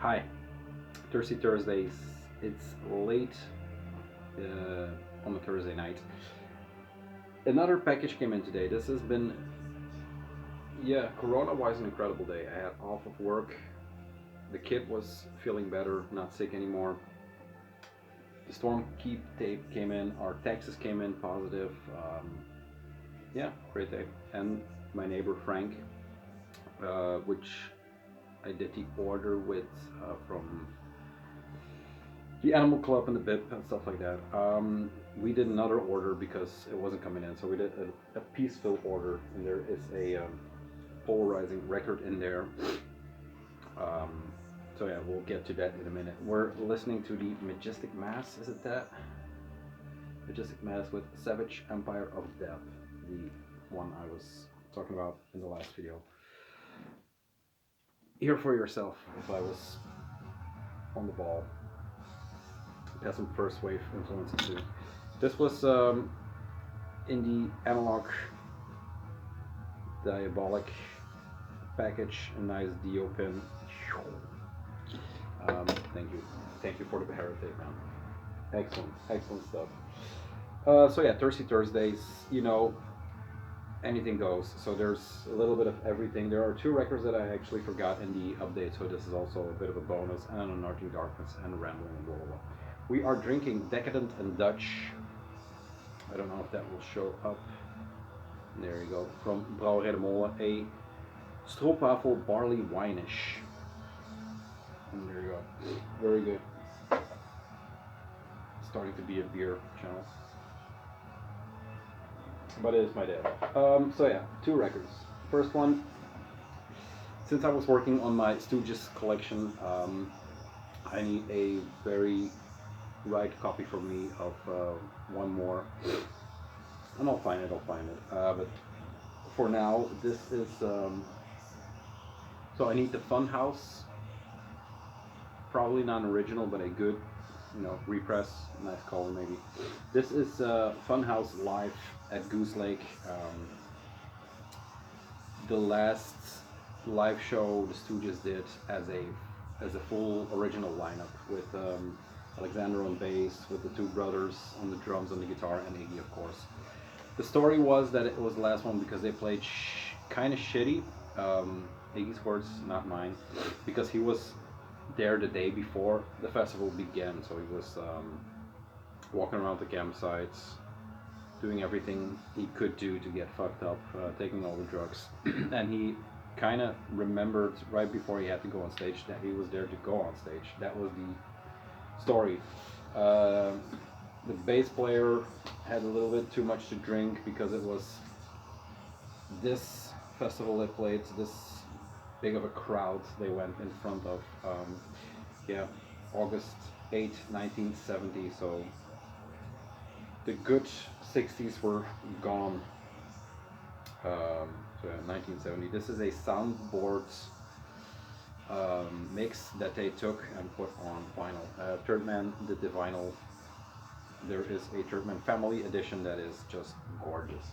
Hi, Thirsty Thursdays. It's late on a Thursday night. Another package came in today. This has been, Corona-wise, an incredible day. I had off of work. The kid was feeling better, not sick anymore. The storm keep tape came in. Our taxes came in positive. Great day. And my neighbor Frank, which I did the order with from the Animal Club and the BIP and stuff like that. We did another order because it wasn't coming in, so we did a peaceful order, and there is a polarizing record in there. So yeah, we'll get to that in a minute. We're listening to the Majestic Mass, is it that? Majestic Mass with Savage Empire of Death, the one I was talking about in the last video. Hear for yourself if I was on the ball. It has some first wave influences too. This was in the analog diabolic package, a nice Dio pin. Thank you for the Behara tape, man. Excellent stuff. So yeah, Thirsty Thursdays, anything goes. So there's a little bit of everything. There are two records that I actually forgot in the update, so this is also a bit of a bonus, and an Unearthing Darkness and Rambling and blah blah blah. We are drinking Decadent and Dutch. I don't know if that will show up. There you go. From Brouwerij de Molen, a stroopwafel barley wine-ish. And there you go. Very good. Starting to be a beer channel. But it is my dad. So yeah, two records. First one, since I was working on my Stooges collection, I need a very right copy for me of one more. And I'll find it. But for now, this is, so I need the Funhouse. Probably not an original, but a good, repress, nice color maybe. This is Funhouse live at Goose Lake. The last live show the Stooges did as a full original lineup with Alexander on bass, with the two brothers on the drums and the guitar, and Iggy, of course. The story was that it was the last one because they played kind of shitty. Iggy's words, not mine, because he was there the day before the festival began, so he was walking around the campsites, doing everything he could do to get fucked up, taking all the drugs, and he kind of remembered right before he had to go on stage that he was there to go on stage. That was the story. The bass player had a little bit too much to drink because it was this festival they played, this big of a crowd they went in front of. August 8, 1970, so the good 60s were gone. 1970. This is a soundboard mix that they took and put on vinyl. Third Man did the vinyl. There is a Third Man Family Edition that is just gorgeous.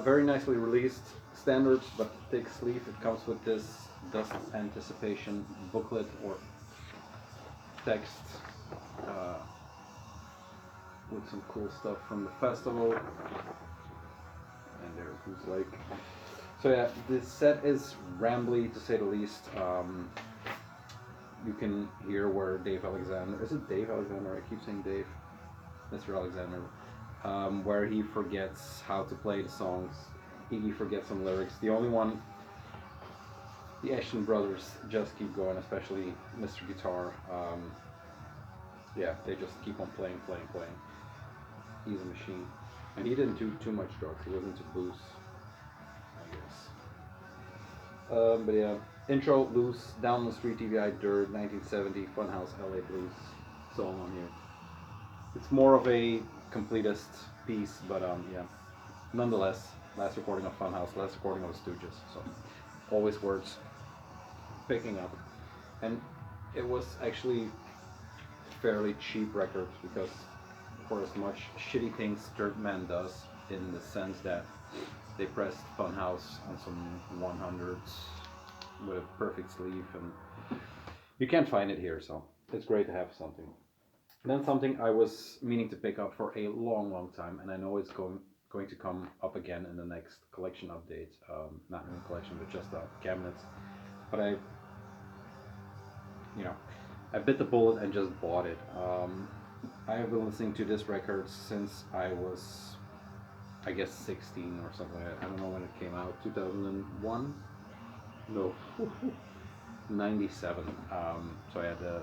Very nicely released, standard but thick sleeve. It comes with this Dust Anticipation booklet or text with some cool stuff from the festival. And there's Goose Lake. So yeah, this set is rambly to say the least. You can hear where Dave Alexander, is it Dave Alexander? I keep saying Dave. Mr. Alexander. Where he forgets how to play the songs. Iggy forgets some lyrics. The only one, the Ashton brothers, just keep going, especially Mr. Guitar. They just keep on playing. He's a machine. And he didn't do too much drugs. He wasn't into booze, I guess. Intro, Loose, Down the Street, TVI, Dirt, 1970, Funhouse, LA Blues, song on here. It's more of a completist piece, but nonetheless, last recording of Funhouse, last recording of the Stooges, so always words picking up. And it was actually a fairly cheap record because for as much shitty things Third Man does, in the sense that they pressed Funhouse on some 100s with a perfect sleeve, and you can't find it here, so it's great to have something. And then something I was meaning to pick up for a long time, and I know it's going to come up again in the next collection update. Not in the collection, but just cabinets. But I bit the bullet and just bought it. I have been listening to this record since I was, I guess, 16 or something like that. I don't know when it came out. 2001? No, 97. So I had the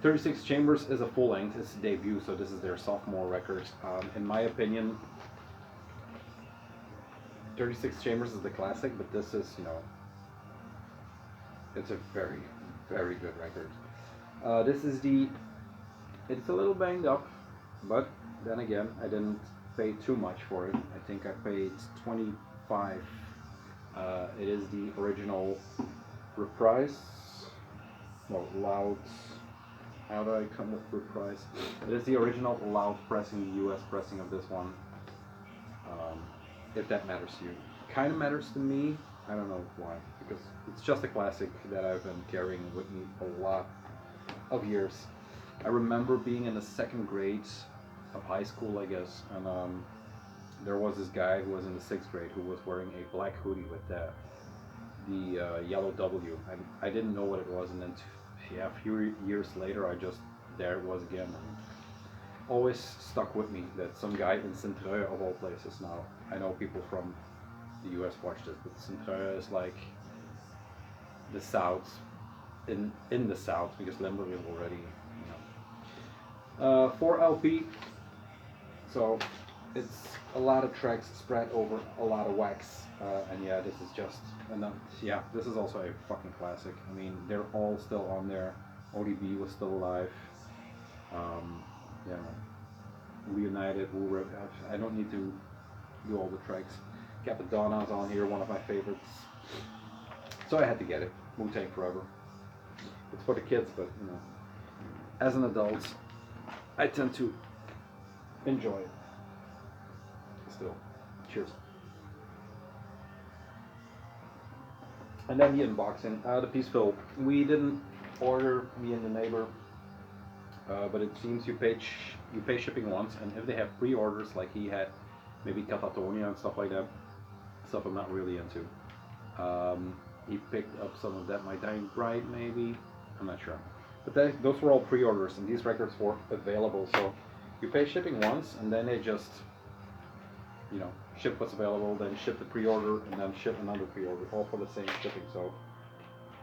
36 Chambers is a full length. It's a debut, so this is their sophomore record. In my opinion, 36 Chambers is the classic, but this is, it's a very, very good record. It's a little banged up, but then again, I didn't pay too much for it. I think I paid 25. It is the original reprise. No, loud. How do I come with reprise? It is the original loud pressing, the US pressing of this one. If that matters to you. Kind of matters to me. I don't know why. Because it's just a classic that I've been carrying with me a lot of years. I remember being in the second grade of high school, I guess, and there was this guy who was in the sixth grade who was wearing a black hoodie with the yellow W. I didn't know what it was, and then a few years later, there it was again. And always stuck with me that some guy in Centreux, of all places now, I know people from the US watch this, but Centreux is like the South, in the South, because Limburg is already, 4 LP, so it's a lot of tracks spread over a lot of wax, and yeah, this is just, this is also a fucking classic. I mean, they're all still on there. ODB was still alive. Reunited, I don't need to do all the tracks. Capadonna's on here, one of my favorites. So I had to get it. Wu-Tang Forever. It's for the kids, but as an adult, I tend to enjoy it. Still. Cheers. And then the unboxing. The Peaceful. We didn't order, me and the neighbor, but it seems you pay shipping once, and if they have pre-orders, like he had, maybe Catatonia and stuff like that, stuff I'm not really into. He picked up some of that My Dying Bride, maybe, I'm not sure. But those were all pre-orders, and these records were available, so you pay shipping once, and then they just, ship what's available, then ship the pre-order, and then ship another pre-order, all for the same shipping. So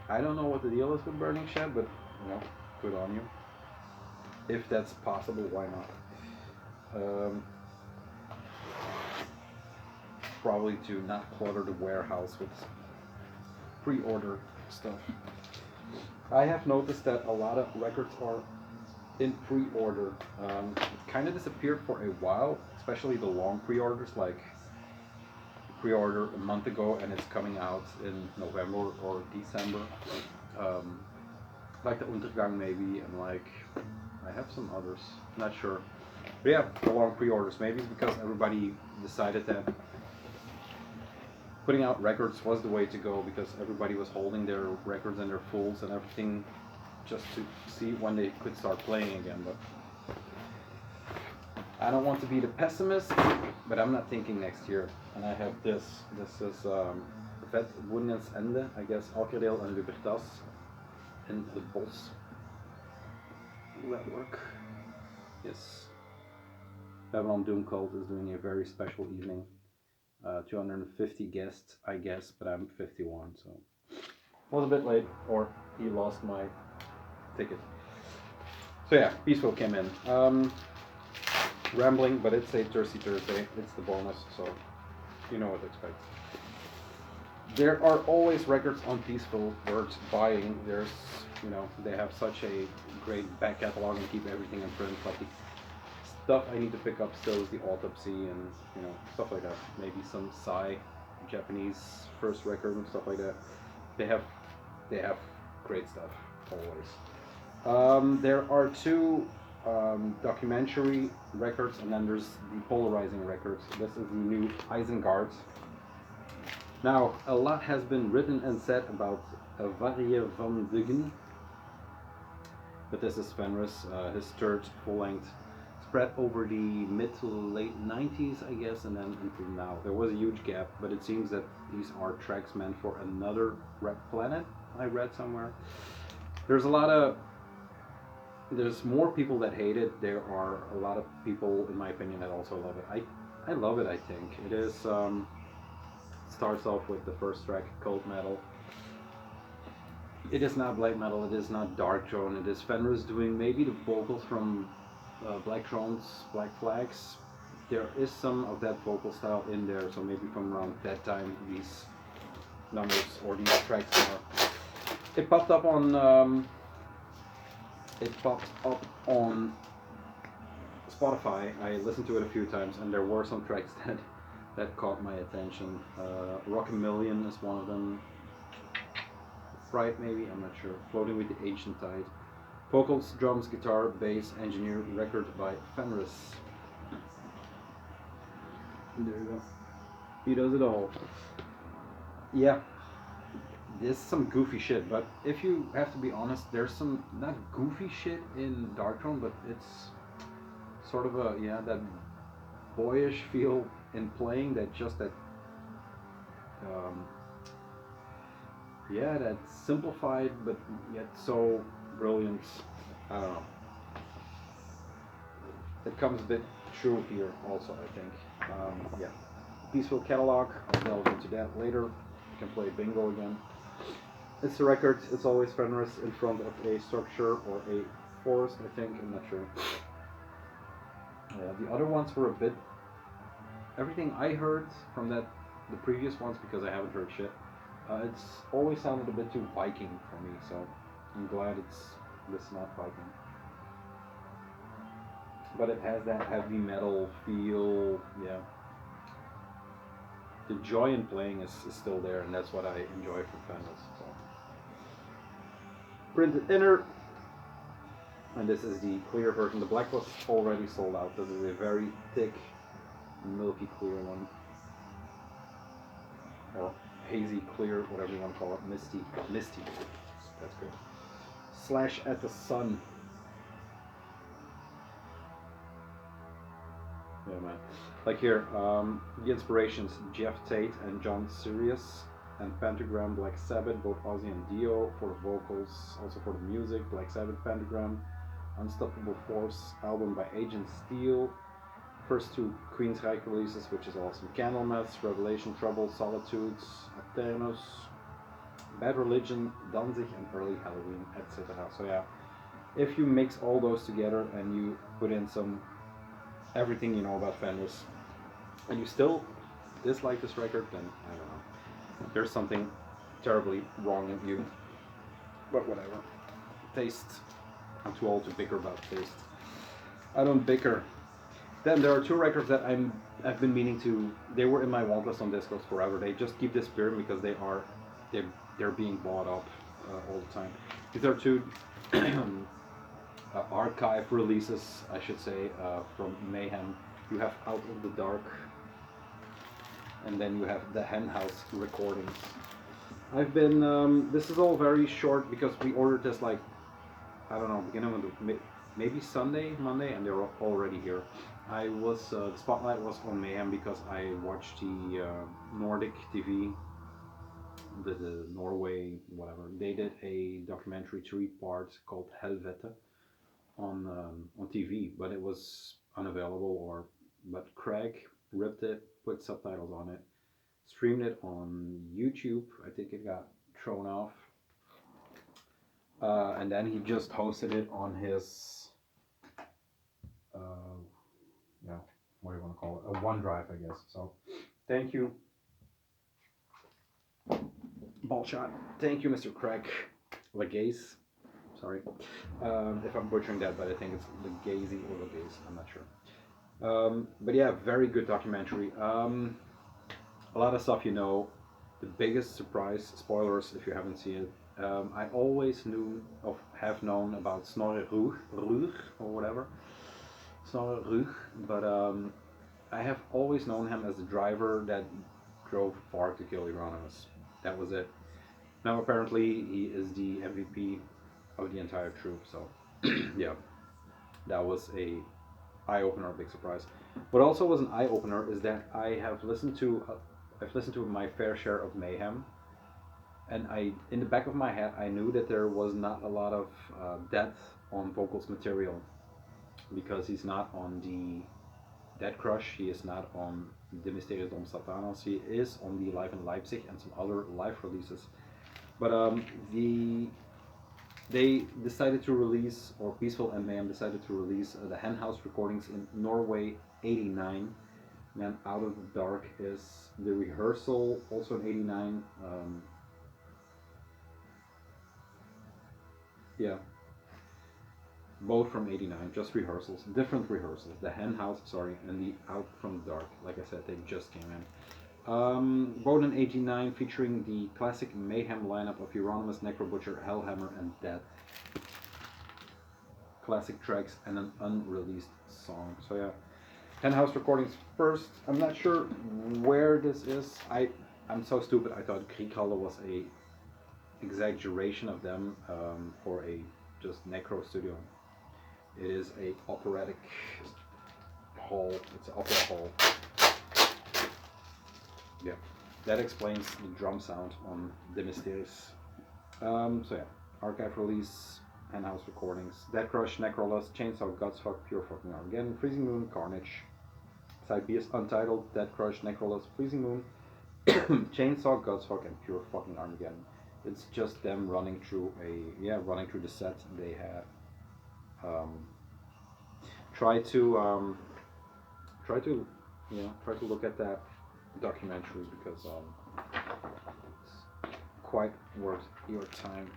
I don't know what the deal is with Burning Shed, but good on you. If that's possible, why not? Probably to not clutter the warehouse with pre-order stuff. I have noticed that a lot of records are in pre-order. It kind of disappeared for a while, especially the long pre-orders, like pre-order a month ago and it's coming out in November or December. Like the Untergang maybe, and like I have some others, not sure. But yeah, the long pre-orders, maybe because everybody decided that putting out records was the way to go, because everybody was holding their records and their fulls and everything just to see when they could start playing again. But I don't want to be the pessimist, but I'm not thinking next year. And I have this. This is Vet Woensens Ende, I guess, Alkerdeel en Libertas in the Bos. Will that work? Yes. Babylon Doom Cult is doing a very special evening. 250 guests, I guess, but I'm 51, so was a bit late, or he lost my ticket. So yeah, Peaceful came in. Rambling, but it's a Thirsty Thursday. It's the bonus, so you know what to expect. There are always records on Peaceful worth buying. There's, they have such a great back catalog and keep everything in print. Like the stuff I need to pick up still is the Autopsy and stuff like that. Maybe some Psy, Japanese first record and stuff like that. They have great stuff always. There are two documentary records, and then there's the polarizing records. This is the new Isengard. Now, a lot has been written and said about Varje van Duggen, but this is Fenris, his third full-length, spread over the mid to late 90s, I guess, and then until now. There was a huge gap, but it seems that these are tracks meant for another red planet, I read somewhere. There's a lot of there's more people that hate it. There are a lot of people, in my opinion, that also love it. I love it. I think it is. Starts off with the first track, Cold Metal. It is not black metal. It is not dark drone. It is Fenris doing maybe the vocals from Black Thrones, Black Flags. There is some of that vocal style in there, so maybe from around that time these numbers or these tracks are. It popped up on. It popped up on Spotify. I listened to it a few times, and there were some tracks that caught my attention. Rock a Million is one of them. Fright, maybe, I'm not sure. Floating with the Ancient Tide. Vocals, drums, guitar, bass, engineered, record by Fenris. There you go. He does it all. Yeah. There's some goofy shit, but if you have to be honest, there's some not goofy shit in Darkthrone, but it's sort of a that boyish feel in playing, that just that that simplified but yet so brilliant. I don't know. It comes a bit true here also, I think. Peaceful Catalog, I'll delve into that later. You can play bingo again. It's a record, it's always Fenris in front of a structure or a forest, I think, I'm not sure. The other ones were a bit... Everything I heard from the previous ones, because I haven't heard shit, it's always sounded a bit too Viking for me, so I'm glad it's not Viking. But it has that heavy metal feel, The joy in playing is still there, and that's what I enjoy from Fenris. So. Printed inner, and this is the clear version. The black was already sold out. This is a very thick, milky clear one, or hazy clear, whatever you want to call it. Misty. That's good. Slash at the Sun. Yeah, man. Like here, the inspirations: Jeff Tate and John Sirius, and Pentagram, Black Sabbath, both Ozzy and Dio for the vocals, also for the music. Black Sabbath, Pentagram, Unstoppable Force album by Agent Steel. First two Queensryche releases, which is awesome. Candlemass, Revelation, Trouble, Solitudes, Aternus, Bad Religion, Danzig, and Early Halloween, etc. So yeah, if you mix all those together and you put in some everything you know about Fenris, and you still dislike this record, then I don't know. There's something terribly wrong with you. But whatever. Taste. I'm too old to bicker about taste. I don't bicker. Then there are two records that I've been meaning to. They were in my want list on Discogs forever. They just keep disappearing because they're being bought up all the time. These are two archive releases, I should say, from Mayhem. You have Out of the Dark, and then you have the Henhouse recordings. I've been, this is all very short because we ordered this like, I don't know, beginning of the, maybe Monday, and they're already here. The spotlight was on Mayhem because I watched the Nordic TV, the Norway, whatever. They did a documentary 3-part called Helvete on TV, but it was unavailable, but Craig ripped it, put subtitles on it, streamed it on YouTube. I think it got thrown off, and then he just hosted it on his what do you want to call it, a OneDrive, I guess. So thank you, ball shot. Thank you, Mr. Craig Legaze. Sorry if I'm butchering that, but I think it's Legaze or Legaze, I'm not sure. But yeah, very good documentary. A lot of stuff, the biggest surprise, spoilers if you haven't seen it, I always have known about Snorre Ruhr or whatever, Snorre Ruhr, but I have always known him as the driver that drove far to kill Euronymous. That was it. Now apparently he is the MVP of the entire troop. So yeah, that was a eye opener, big surprise. What also was an eye opener is that I've listened to my fair share of Mayhem, and in the back of my head, I knew that there was not a lot of depth on vocals material because he's not on the Dead Crush, he is not on De Mysterios Dom Satanas, he is on the Live in Leipzig and some other live releases. But they decided to release, or Peaceful and Mayhem decided to release the Henhouse recordings in Norway '89. And then Out of the Dark is the rehearsal, also in '89. Yeah, both from '89, just rehearsals, different rehearsals. The Henhouse, sorry, and the Out from the Dark. Like I said, they just came in. Both in '89, featuring the classic Mayhem lineup of Euronymous, Necrobutcher, Hellhammer, and Death. Classic tracks and an unreleased song. So yeah, Henhouse recordings first. I'm not sure where this is. I'm so stupid. I thought Krieghalle was a exaggeration of them for a just necro studio. It is a operatic hall. It's an opera hall. Yeah, that explains the drum sound on De Mysterios. So yeah, archive release, Henhouse recordings, Dead Crush, Necrolust, Chainsaw, Gutsfuck, Pure Fucking Armageddon, Freezing Moon, Carnage, Side B is Untitled, Dead Crush, Necrolust, Freezing Moon, Chainsaw, Gutsfuck, and Pure Fucking Armageddon. It's just them running through the set they had. Try to look at that documentary because it's quite worth your time.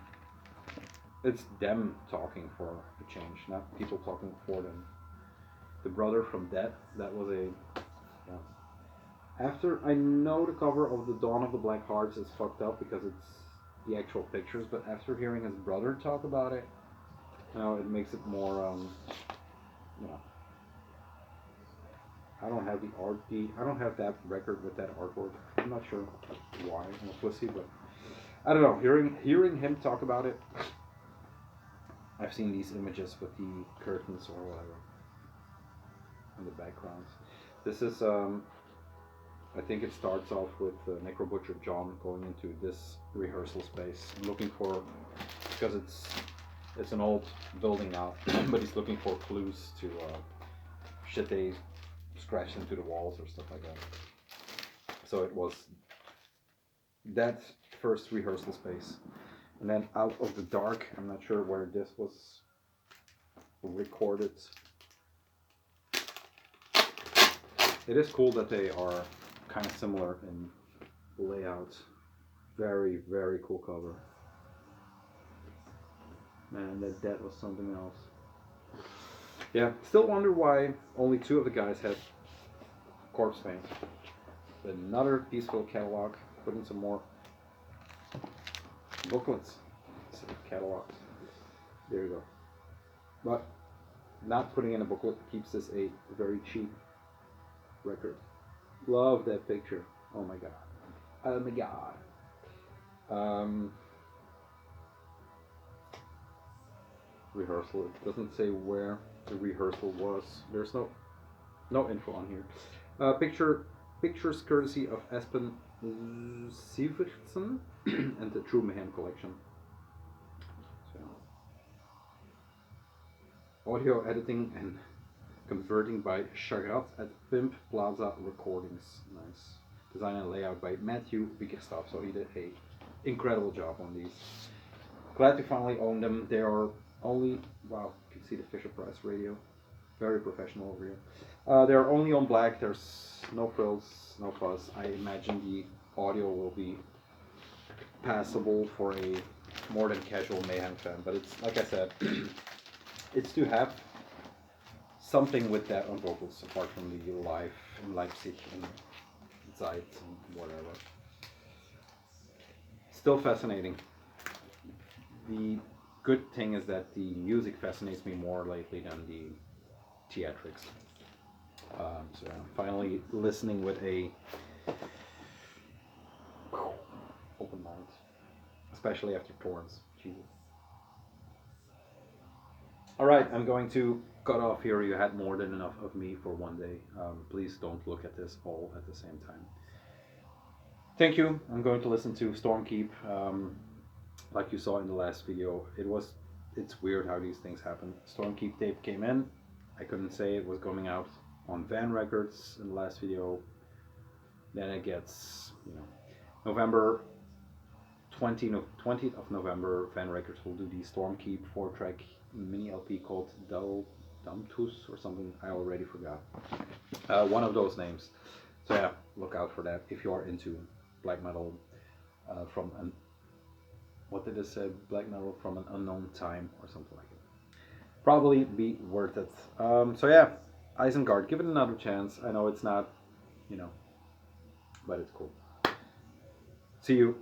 It's them talking for a change, not people talking for them. The brother from Death, that was After, I know the cover of The Dawn of the Black Hearts is fucked up because it's the actual pictures, but after hearing his brother talk about it, it makes it more, I don't have I don't have that record with that artwork. I'm not sure why, I'm a pussy, but I don't know. Hearing him talk about it, I've seen these images with the curtains or whatever in the backgrounds. This is, I think it starts off with Necrobutcher John going into this rehearsal space, looking for, because it's an old building now, but he's looking for clues to shit they scratched into the walls or stuff like that. So it was that first rehearsal space. And then Out of the Dark, I'm not sure where this was recorded. It is cool that they are kind of similar in layout. Very, very cool cover. Man, that was something else. Yeah, still wonder why only 2 of the guys had corpse paint. But another Peaceful catalog, put in some more booklets, catalogs. There you go. But not putting in a booklet keeps this a very cheap record. Love that picture. Oh my god. Oh my god. Rehearsal. It doesn't say where the rehearsal was. There's no info on here. Pictures courtesy of Espen Sivertsen and the True Mayhem collection. So, audio editing and converting by Chagrat at Pimp Plaza Recordings. Nice. Design and layout by Matthew Bickerstaff. So he did a incredible job on these. Glad to finally own them. They are only, wow, you can see the Fisher-Price radio. Very professional over here. They're only on black. There's no frills, no fuzz. I imagine the audio will be passable for a more than casual Mayhem fan. But it's, like I said, it's to have something with that on vocals, apart from the live in Leipzig and Zeit and whatever. Still fascinating. The good thing is that the music fascinates me more lately than the theatrics. So I'm finally listening with a especially after Torrance. Jesus. All right, I'm going to cut off here. You had more than enough of me for one day. Please don't look at this all at the same time. Thank you. I'm going to listen to Stormkeep. Like you saw in the last video, it's weird how these things happen. Stormkeep tape came in. I couldn't say it was coming out on Van Records in the last video. Then it gets, November 20th of November, Van Records will do the Stormkeep 4-track mini LP called Damtus or something. I already forgot. One of those names. So yeah, look out for that if you are into black metal from an, what did it say? Black metal from an unknown time or something like it. Probably be worth it. So yeah, Isengard, give it another chance. I know it's not, but it's cool. See you.